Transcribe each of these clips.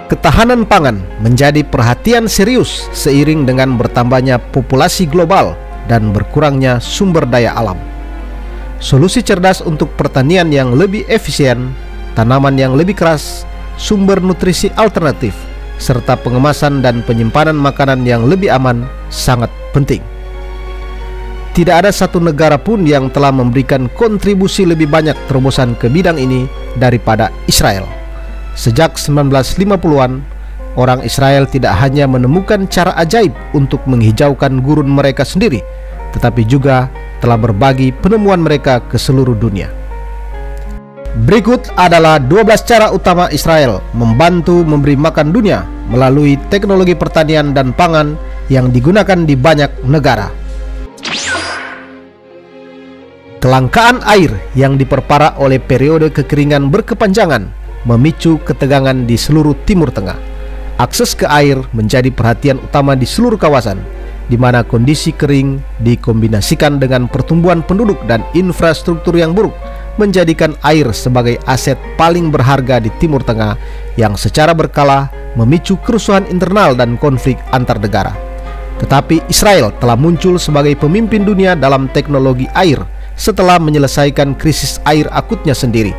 Ketahanan pangan menjadi perhatian serius seiring dengan bertambahnya populasi global dan berkurangnya sumber daya alam. Solusi cerdas untuk pertanian yang lebih efisien, tanaman yang lebih keras, sumber nutrisi alternatif, serta pengemasan dan penyimpanan makanan yang lebih aman sangat penting. Tidak ada satu negara pun yang telah memberikan kontribusi lebih banyak terobosan ke bidang ini daripada Israel. Sejak 1950-an, orang Israel tidak hanya menemukan cara ajaib untuk menghijaukan gurun mereka sendiri, tetapi juga telah berbagi penemuan mereka ke seluruh dunia. Berikut adalah 12 cara utama Israel membantu memberi makan dunia melalui teknologi pertanian dan pangan yang digunakan di banyak negara. Kelangkaan air yang diperparah oleh periode kekeringan berkepanjangan memicu ketegangan di seluruh Timur Tengah. Akses ke air menjadi perhatian utama di seluruh kawasan, di mana kondisi kering dikombinasikan dengan pertumbuhan penduduk dan infrastruktur yang buruk, menjadikan air sebagai aset paling berharga di Timur Tengah yang secara berkala memicu kerusuhan internal dan konflik antar negara. Tetapi Israel telah muncul sebagai pemimpin dunia dalam teknologi air setelah menyelesaikan krisis air akutnya sendiri.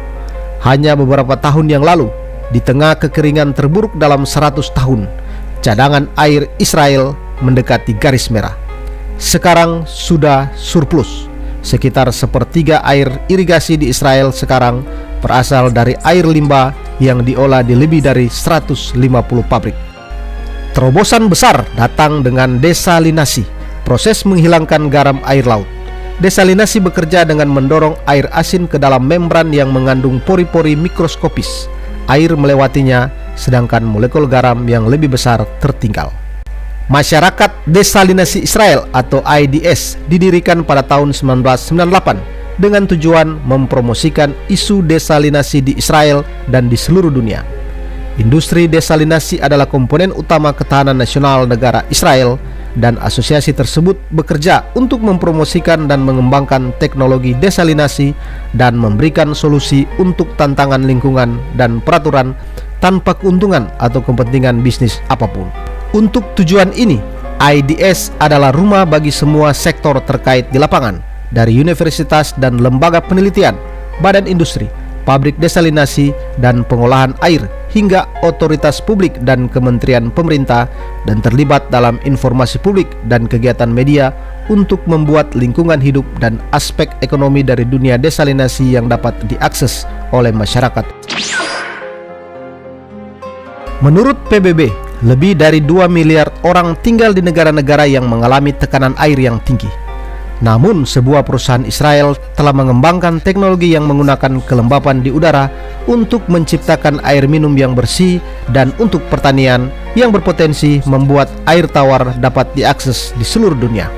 Hanya beberapa tahun yang lalu, di tengah kekeringan terburuk dalam 100 tahun, cadangan air Israel mendekati garis merah. Sekarang sudah surplus. Sekitar sepertiga air irigasi di Israel sekarang berasal dari air limbah yang diolah di lebih dari 150 pabrik. Terobosan besar datang dengan desalinasi, proses menghilangkan garam air laut. Desalinasi bekerja dengan mendorong air asin ke dalam membran yang mengandung pori-pori mikroskopis. Air melewatinya, sedangkan molekul garam yang lebih besar tertinggal. Masyarakat Desalinasi Israel atau IDS didirikan pada tahun 1998 dengan tujuan mempromosikan isu desalinasi di Israel dan di seluruh dunia. Industri desalinasi adalah komponen utama ketahanan nasional negara Israel, dan asosiasi tersebut bekerja untuk mempromosikan dan mengembangkan teknologi desalinasi dan memberikan solusi untuk tantangan lingkungan dan peraturan tanpa keuntungan atau kepentingan bisnis apapun. Untuk tujuan ini, IDS adalah rumah bagi semua sektor terkait di lapangan, dari universitas dan lembaga penelitian, badan industri, pabrik desalinasi dan pengolahan air, hingga otoritas publik dan kementerian pemerintah, dan terlibat dalam informasi publik dan kegiatan media untuk membuat lingkungan hidup dan aspek ekonomi dari dunia desalinasi yang dapat diakses oleh masyarakat. Menurut PBB, lebih dari 2 miliar orang tinggal di negara-negara yang mengalami tekanan air yang tinggi. Namun, sebuah perusahaan Israel telah mengembangkan teknologi yang menggunakan kelembapan di udara untuk menciptakan air minum yang bersih dan untuk pertanian yang berpotensi membuat air tawar dapat diakses di seluruh dunia.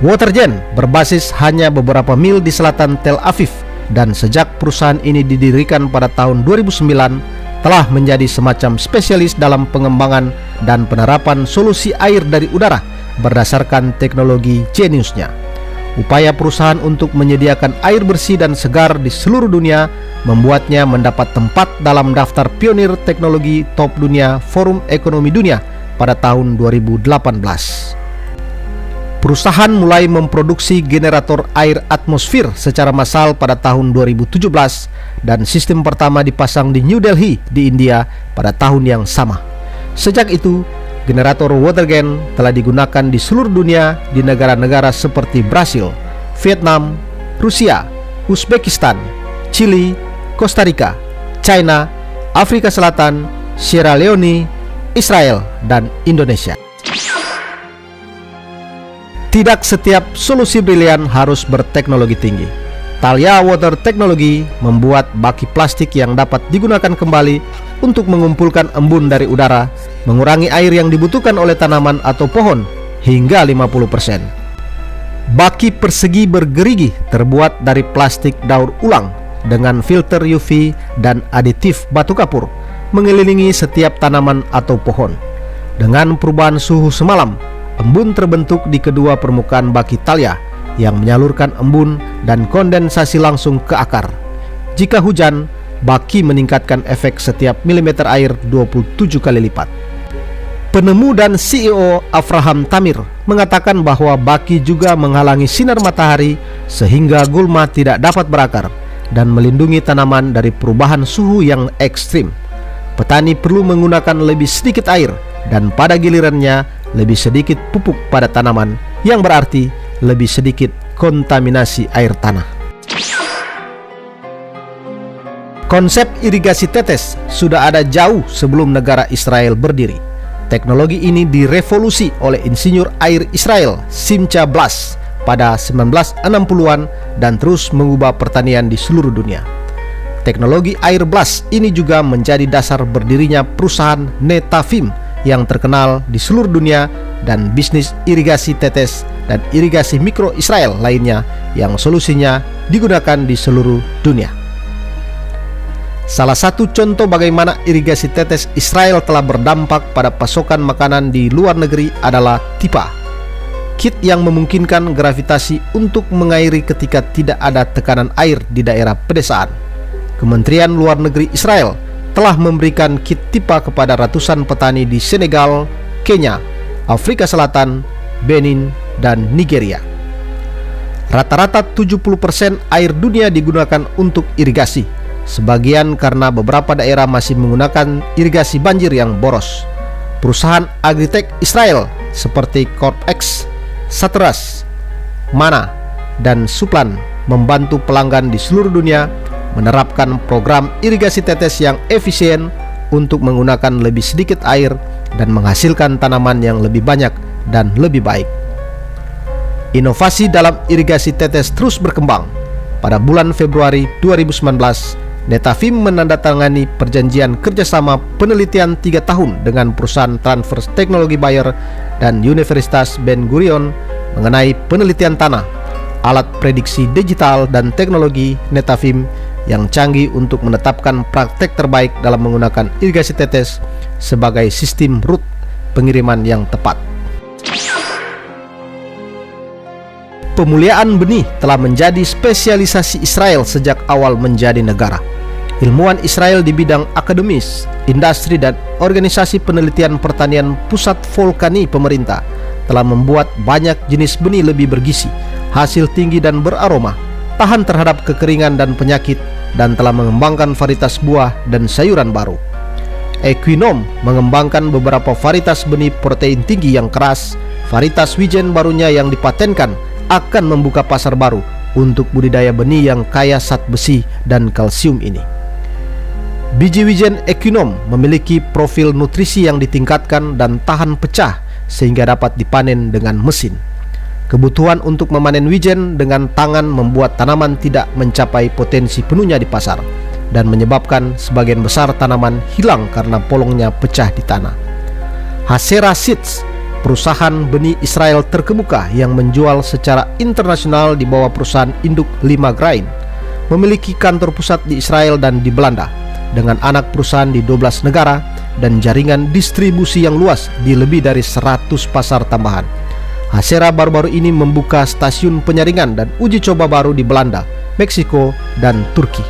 Watergen berbasis hanya beberapa mil di selatan Tel Aviv, dan sejak perusahaan ini didirikan pada tahun 2009 telah menjadi semacam spesialis dalam pengembangan dan penerapan solusi air dari udara berdasarkan teknologi jeniusnya. Upaya perusahaan untuk menyediakan air bersih dan segar di seluruh dunia membuatnya mendapat tempat dalam daftar pionir teknologi top dunia Forum Ekonomi Dunia pada tahun 2018. Perusahaan mulai memproduksi generator air atmosfer secara massal pada tahun 2017 dan sistem pertama dipasang di New Delhi di India pada tahun yang sama. Sejak itu, generator Watergen telah digunakan di seluruh dunia di negara-negara seperti Brasil, Vietnam, Rusia, Uzbekistan, Chili, Costa Rica, China, Afrika Selatan, Sierra Leone, Israel, dan Indonesia. Tidak setiap solusi brilian harus berteknologi tinggi. Thalia Water Technology membuat baki plastik yang dapat digunakan kembali untuk mengumpulkan embun dari udara, mengurangi air yang dibutuhkan oleh tanaman atau pohon hingga 50%. Baki persegi bergerigi terbuat dari plastik daur ulang dengan filter UV dan aditif batu kapur mengelilingi setiap tanaman atau pohon. Dengan perubahan suhu semalam, embun terbentuk di kedua permukaan baki Thalia yang menyalurkan embun dan kondensasi langsung ke akar. Jika hujan, baki meningkatkan efek setiap milimeter air 27 kali lipat. Penemu dan CEO Avraham Tamir mengatakan bahwa baki juga menghalangi sinar matahari sehingga gulma tidak dapat berakar dan melindungi tanaman dari perubahan suhu yang ekstrim. Petani perlu menggunakan lebih sedikit air dan pada gilirannya lebih sedikit pupuk pada tanaman, yang berarti lebih sedikit kontaminasi air tanah. Konsep irigasi tetes sudah ada jauh sebelum negara Israel berdiri. Teknologi ini direvolusi oleh insinyur air Israel Simcha Blas pada 1960-an dan terus mengubah pertanian di seluruh dunia. Teknologi air Blas ini juga menjadi dasar berdirinya perusahaan Netafim yang terkenal di seluruh dunia dan bisnis irigasi tetes dan irigasi mikro Israel lainnya yang solusinya digunakan di seluruh dunia. Salah satu contoh bagaimana irigasi tetes Israel telah berdampak pada pasokan makanan di luar negeri adalah TIPA, kit yang memungkinkan gravitasi untuk mengairi ketika tidak ada tekanan air di daerah pedesaan. Kementerian Luar Negeri Israel telah memberikan kit TIPA kepada ratusan petani di Senegal, Kenya, Afrika Selatan, Benin, dan Nigeria. Rata-rata 70% air dunia digunakan untuk irigasi, sebagian karena beberapa daerah masih menggunakan irigasi banjir yang boros. Perusahaan agritech Israel seperti CorpX, Satras, Mana, dan Suplan membantu pelanggan di seluruh dunia menerapkan program irigasi tetes yang efisien untuk menggunakan lebih sedikit air dan menghasilkan tanaman yang lebih banyak dan lebih baik. Inovasi dalam irigasi tetes terus berkembang. Pada bulan Februari 2019, Netafim menandatangani perjanjian kerjasama penelitian 3 tahun dengan perusahaan transfer teknologi Bayer dan Universitas Ben Gurion mengenai penelitian tanah, alat prediksi digital dan teknologi Netafim yang canggih untuk menetapkan praktek terbaik dalam menggunakan irigasi tetes sebagai sistem root pengiriman yang tepat. Pemuliaan benih telah menjadi spesialisasi Israel sejak awal menjadi negara. Ilmuwan Israel di bidang akademis, industri, dan organisasi penelitian pertanian pusat Volcani pemerintah telah membuat banyak jenis benih lebih bergizi, hasil tinggi dan beraroma, tahan terhadap kekeringan dan penyakit, dan telah mengembangkan varietas buah dan sayuran baru. Equinom mengembangkan beberapa varietas benih protein tinggi yang keras. Varietas wijen barunya yang dipatenkan akan membuka pasar baru untuk budidaya benih yang kaya zat besi dan kalsium ini. Biji wijen Equinom memiliki profil nutrisi yang ditingkatkan dan tahan pecah sehingga dapat dipanen dengan mesin. Kebutuhan untuk memanen wijen dengan tangan membuat tanaman tidak mencapai potensi penuhnya di pasar dan menyebabkan sebagian besar tanaman hilang karena polongnya pecah di tanah. Hasera Seeds, perusahaan benih Israel terkemuka yang menjual secara internasional di bawah perusahaan induk Lima Grain, memiliki kantor pusat di Israel dan di Belanda, dengan anak perusahaan di 12 negara dan jaringan distribusi yang luas di lebih dari 100 pasar tambahan. Hasera baru-baru ini membuka stasiun penyaringan dan uji coba baru di Belanda, Meksiko, dan Turki.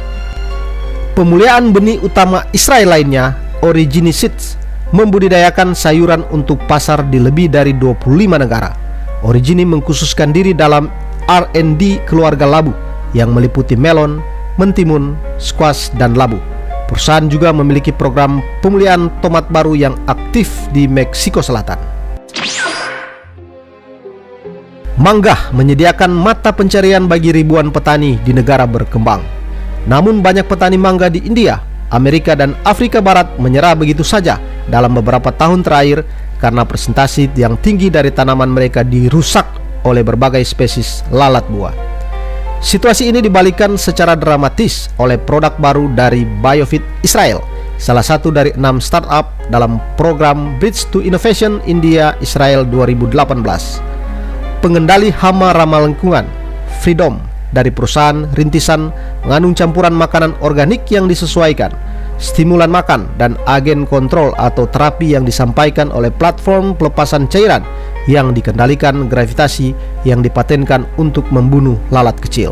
Pemuliaan benih utama Israel lainnya, Origini Seeds, membudidayakan sayuran untuk pasar di lebih dari 25 negara. Origini mengkhususkan diri dalam R&D keluarga labu yang meliputi melon, mentimun, squash, dan labu. Perusahaan juga memiliki program pemulihan tomat baru yang aktif di Meksiko Selatan. Mangga menyediakan mata pencarian bagi ribuan petani di negara berkembang. Namun banyak petani mangga di India, Amerika, dan Afrika Barat menyerah begitu saja dalam beberapa tahun terakhir karena presentasi yang tinggi dari tanaman mereka dirusak oleh berbagai spesies lalat buah. Situasi ini dibalikan secara dramatis oleh produk baru dari Biofit Israel, salah satu dari 6 startup dalam program Bridge to Innovation India Israel 2018. Pengendali hama ramah lingkungan, Freedom, dari perusahaan rintisan mengandung campuran makanan organik yang disesuaikan, stimulan makan, dan agen kontrol atau terapi yang disampaikan oleh platform pelepasan cairan yang dikendalikan gravitasi yang dipatenkan untuk membunuh lalat kecil.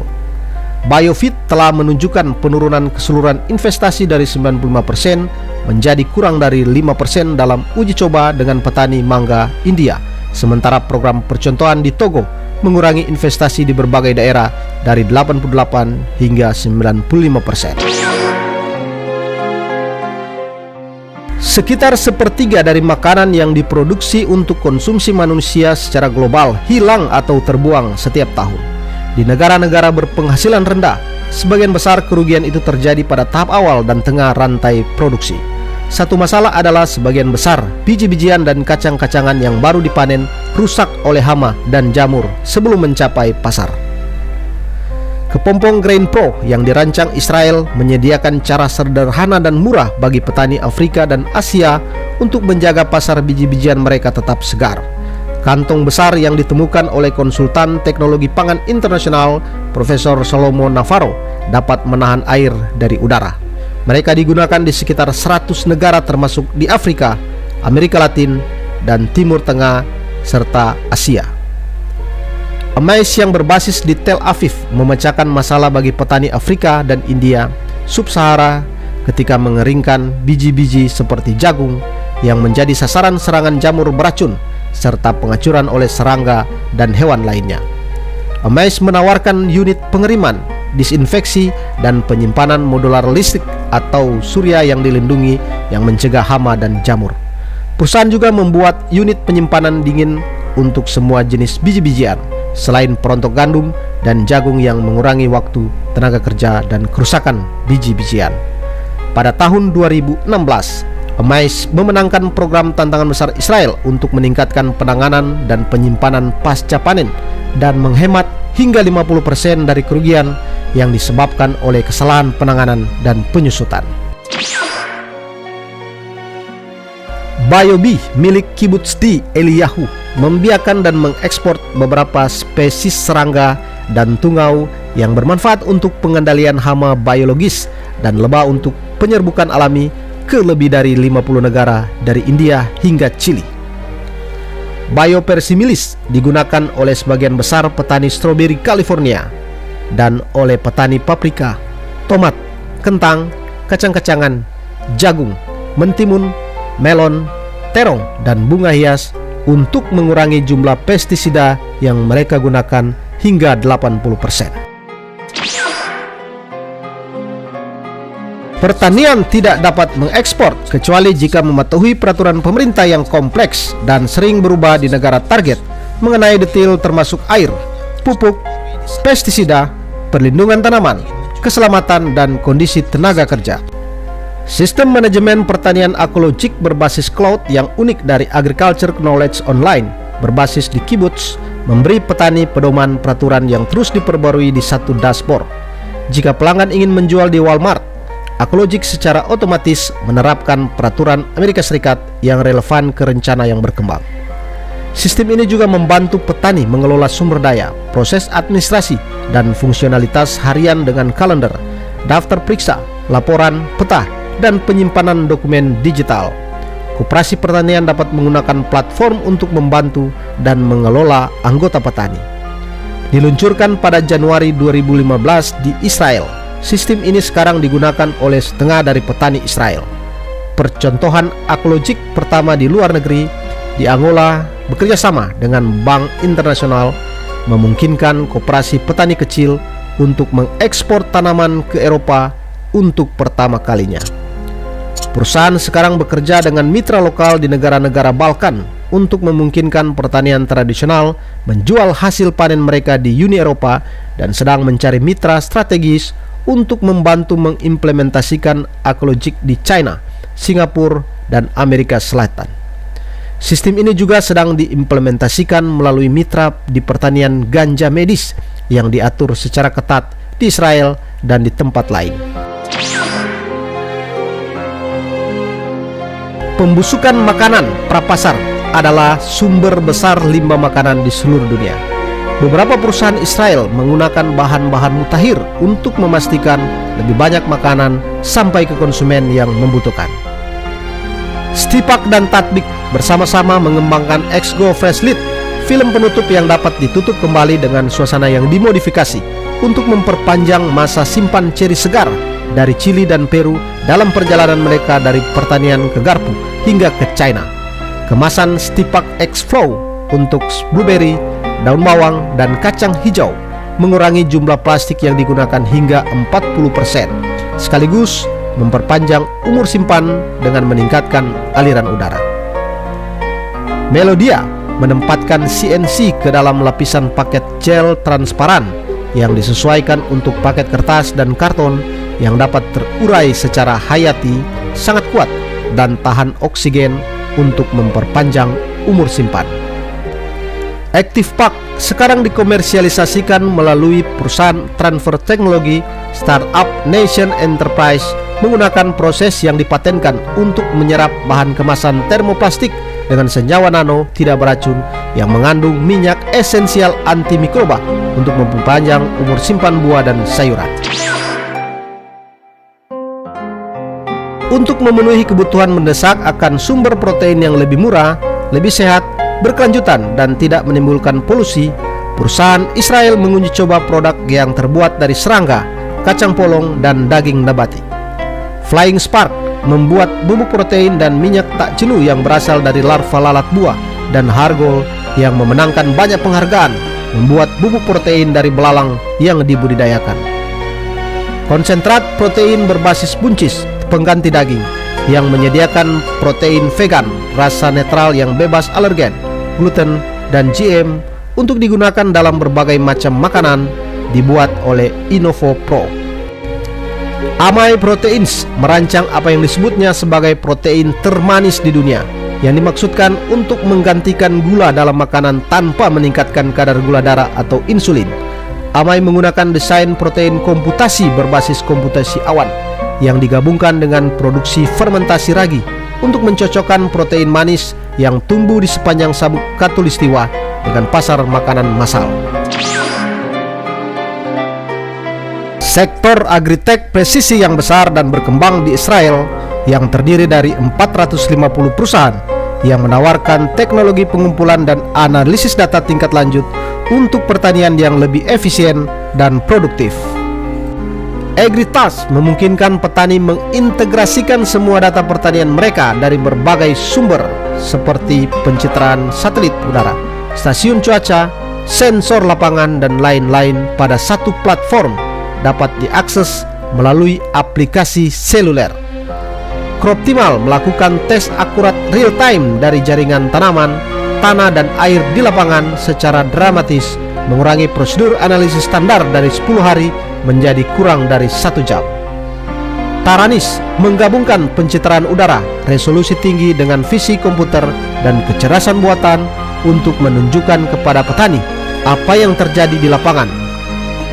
Biofeed telah menunjukkan penurunan keseluruhan investasi dari 95% menjadi kurang dari 5% dalam uji coba dengan petani mangga India. Sementara program percontohan di Togo mengurangi investasi di berbagai daerah dari 88 hingga 95%. Sekitar sepertiga dari makanan yang diproduksi untuk konsumsi manusia secara global hilang atau terbuang setiap tahun. Di negara-negara berpenghasilan rendah, sebagian besar kerugian itu terjadi pada tahap awal dan tengah rantai produksi. Satu masalah adalah sebagian besar biji-bijian dan kacang-kacangan yang baru dipanen rusak oleh hama dan jamur sebelum mencapai pasar. Kepompong Grain Pro yang dirancang Israel menyediakan cara sederhana dan murah bagi petani Afrika dan Asia untuk menjaga pasar biji-bijian mereka tetap segar. Kantong besar yang ditemukan oleh konsultan teknologi pangan internasional Profesor Solomon Navarro dapat menahan air dari udara. Mereka digunakan di sekitar 100 negara termasuk di Afrika, Amerika Latin, dan Timur Tengah, serta Asia. Amais yang berbasis di Tel Aviv memecahkan masalah bagi petani Afrika dan India Sub-Sahara ketika mengeringkan biji-biji seperti jagung yang menjadi sasaran serangan jamur beracun serta pengacuran oleh serangga dan hewan lainnya. Amais menawarkan unit pengeriman, disinfeksi, dan penyimpanan modular listrik atau surya yang dilindungi yang mencegah hama dan jamur. Perusahaan juga membuat unit penyimpanan dingin untuk semua jenis biji-bijian, selain perontok gandum dan jagung yang mengurangi waktu, tenaga kerja, dan kerusakan biji-bijian. Pada tahun 2016, Amais memenangkan program tantangan besar Israel untuk meningkatkan penanganan dan penyimpanan pasca panen dan menghemat hingga 50% dari kerugian yang disebabkan oleh kesalahan penanganan dan penyusutan. BioBee milik Kibbutz di Eliyahu membiarkan dan mengekspor beberapa spesies serangga dan tungau yang bermanfaat untuk pengendalian hama biologis dan lebah untuk penyerbukan alami ke lebih dari 50 negara dari India hingga Chili. Biopersimilis digunakan oleh sebagian besar petani stroberi California dan oleh petani paprika, tomat, kentang, kacang-kacangan, jagung, mentimun, melon, terong, dan bunga hias untuk mengurangi jumlah pestisida yang mereka gunakan hingga 80%. Pertanian tidak dapat mengekspor kecuali jika mematuhi peraturan pemerintah yang kompleks dan sering berubah di negara target mengenai detail termasuk air, pupuk, pestisida, perlindungan tanaman, keselamatan, dan kondisi tenaga kerja. Sistem manajemen pertanian ekologik berbasis cloud yang unik dari Agriculture Knowledge Online berbasis di Kibbutz memberi petani pedoman peraturan yang terus diperbarui di satu dashboard. Jika pelanggan ingin menjual di Walmart, Ecologic secara otomatis menerapkan peraturan Amerika Serikat yang relevan ke rencana yang berkembang. Sistem ini juga membantu petani mengelola sumber daya, proses administrasi, dan fungsionalitas harian dengan kalender, daftar periksa, laporan, peta, dan penyimpanan dokumen digital. Koperasi pertanian dapat menggunakan platform untuk membantu dan mengelola anggota petani. Diluncurkan pada Januari 2015 di Israel, sistem ini sekarang digunakan oleh setengah dari petani Israel. Percontohan Ecologic pertama di luar negeri di Angola bekerja sama dengan Bank Internasional memungkinkan koperasi petani kecil untuk mengekspor tanaman ke Eropa untuk pertama kalinya. Perusahaan sekarang bekerja dengan mitra lokal di negara-negara Balkan untuk memungkinkan pertanian tradisional menjual hasil panen mereka di Uni Eropa dan sedang mencari mitra strategis untuk membantu mengimplementasikan Ecologic di China, Singapura, dan Amerika Selatan. Sistem ini juga sedang diimplementasikan melalui mitra di pertanian ganja medis yang diatur secara ketat di Israel dan di tempat lain. Pembusukan makanan prapasar adalah sumber besar limbah makanan di seluruh dunia. Beberapa perusahaan Israel menggunakan bahan-bahan mutakhir untuk memastikan lebih banyak makanan sampai ke konsumen yang membutuhkan. Stipak dan Tatbik bersama-sama mengembangkan X-Go Fresh Lid, film penutup yang dapat ditutup kembali dengan suasana yang dimodifikasi untuk memperpanjang masa simpan ceri segar dari Chili dan Peru dalam perjalanan mereka dari pertanian ke garpu hingga ke China. Kemasan Stipak X Flow untuk blueberry, daun bawang, dan kacang hijau mengurangi jumlah plastik yang digunakan hingga 40%, sekaligus memperpanjang umur simpan dengan meningkatkan aliran udara. Melodia menempatkan CNC ke dalam lapisan paket gel transparan yang disesuaikan untuk paket kertas dan karton yang dapat terurai secara hayati, sangat kuat dan tahan oksigen untuk memperpanjang umur simpan. ActivePack sekarang dikomersialisasikan melalui perusahaan transfer teknologi startup Nation Enterprise menggunakan proses yang dipatenkan untuk menyerap bahan kemasan termoplastik dengan senyawa nano tidak beracun yang mengandung minyak esensial antimikroba untuk memperpanjang umur simpan buah dan sayuran. Untuk memenuhi kebutuhan mendesak akan sumber protein yang lebih murah, lebih sehat, berkelanjutan, dan tidak menimbulkan polusi, perusahaan Israel menguji coba produk yang terbuat dari serangga, kacang polong, dan daging nabati. Flying Spark membuat bubuk protein dan minyak tak jenuh yang berasal dari larva lalat buah, dan Hargol yang memenangkan banyak penghargaan membuat bubuk protein dari belalang yang dibudidayakan. Konsentrat protein berbasis buncis pengganti daging yang menyediakan protein vegan rasa netral yang bebas alergen, gluten, dan GM untuk digunakan dalam berbagai macam makanan dibuat oleh Innovo Pro. Amai Proteins merancang apa yang disebutnya sebagai protein termanis di dunia, yang dimaksudkan untuk menggantikan gula dalam makanan tanpa meningkatkan kadar gula darah atau insulin. Amai menggunakan desain protein komputasi berbasis komputasi awan yang digabungkan dengan produksi fermentasi ragi untuk mencocokkan protein manis yang tumbuh di sepanjang sabuk Katulistiwa dengan pasar makanan massal. Sektor agritech presisi yang besar dan berkembang di Israel yang terdiri dari 450 perusahaan yang menawarkan teknologi pengumpulan dan analisis data tingkat lanjut untuk pertanian yang lebih efisien dan produktif. AgriTask memungkinkan petani mengintegrasikan semua data pertanian mereka dari berbagai sumber seperti pencitraan satelit udara, stasiun cuaca, sensor lapangan, dan lain-lain pada satu platform dapat diakses melalui aplikasi seluler. Croptimal melakukan tes akurat real-time dari jaringan tanaman, tanah, dan air di lapangan secara dramatis, mengurangi prosedur analisis standar dari 10 hari menjadi kurang dari 1 jam. Taranis menggabungkan pencitraan udara, resolusi tinggi dengan visi komputer dan kecerdasan buatan untuk menunjukkan kepada petani apa yang terjadi di lapangan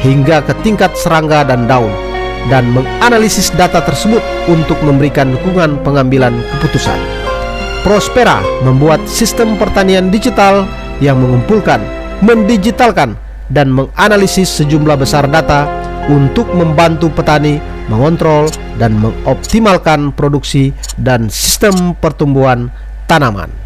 hingga ke tingkat serangga dan daun, dan menganalisis data tersebut untuk memberikan dukungan pengambilan keputusan. Prospera membuat sistem pertanian digital yang mengumpulkan, mendigitalkan, dan menganalisis sejumlah besar data untuk membantu petani mengontrol dan mengoptimalkan produksi dan sistem pertumbuhan tanaman.